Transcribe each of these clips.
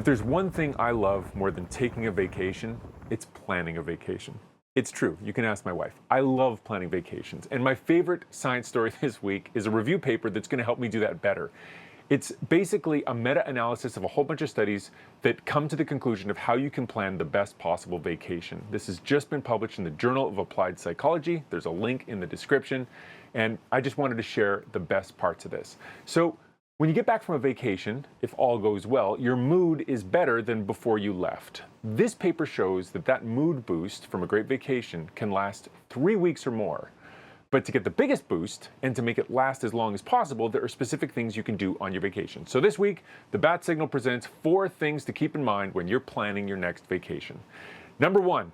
there's one thing I love more than taking a vacation, it's planning a vacation. It's true, you can ask my wife. I love planning vacations, and my favorite science story this week is a review paper that's going to help me do that better. It's basically a meta-analysis of a whole bunch of studies that come to the conclusion of how you can plan the best possible vacation. This has just been published in the Journal of Applied Psychology. There's a link in the description, and I just wanted to share the best parts of this. So, when you get back from a vacation, if all goes well, your mood is better than before you left. This paper shows that that mood boost from a great vacation can last 3 weeks or more. But to get the biggest boost and to make it last as long as possible, there are specific things you can do on your vacation. So this week, the Bat Signal presents 4 things to keep in mind when you're planning your next vacation. Number 1,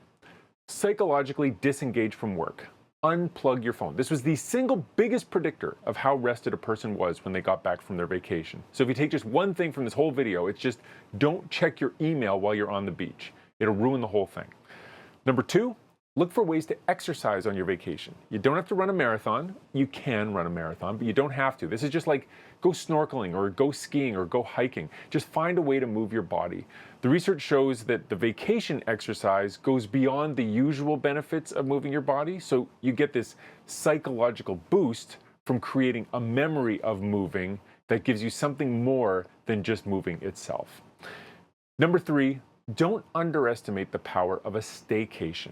psychologically disengage from work. Unplug your phone. This was the single biggest predictor of how rested a person was when they got back from their vacation. So if you take just one thing from this whole video, it's just don't check your email while you're on the beach. It'll ruin the whole thing. Number 2, look for ways to exercise on your vacation. You don't have to run a marathon. You can run a marathon, but you don't have to. This is just like go snorkeling or go skiing or go hiking. Just find a way to move your body. The research shows that the vacation exercise goes beyond the usual benefits of moving your body, so you get this psychological boost from creating a memory of moving that gives you something more than just moving itself. Number 3, don't underestimate the power of a staycation.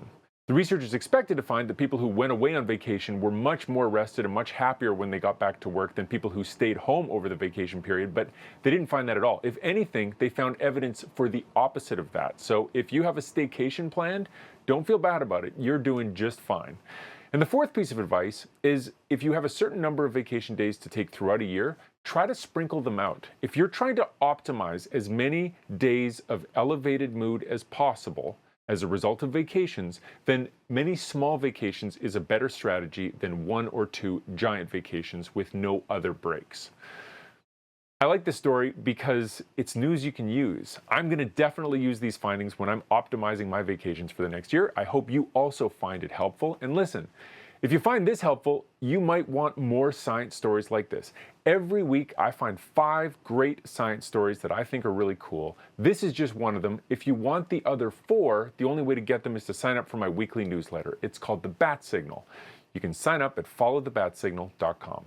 The researchers expected to find that people who went away on vacation were much more rested and much happier when they got back to work than people who stayed home over the vacation period, but they didn't find that at all. If anything, they found evidence for the opposite of that. So if you have a staycation planned, don't feel bad about it. You're doing just fine. And the 4th piece of advice is if you have a certain number of vacation days to take throughout a year, try to sprinkle them out. If you're trying to optimize as many days of elevated mood as possible, as a result of vacations, then many small vacations is a better strategy than 1 or 2 giant vacations with no other breaks. I like this story because it's news you can use. I'm going to definitely use these findings when I'm optimizing my vacations for the next year. I hope you also find it helpful. And listen, if you find this helpful, you might want more science stories like this. Every week, I find 5 great science stories that I think are really cool. This is just one of them. If you want the other 4, the only way to get them is to sign up for my weekly newsletter. It's called The Bat Signal. You can sign up at followthebatsignal.com.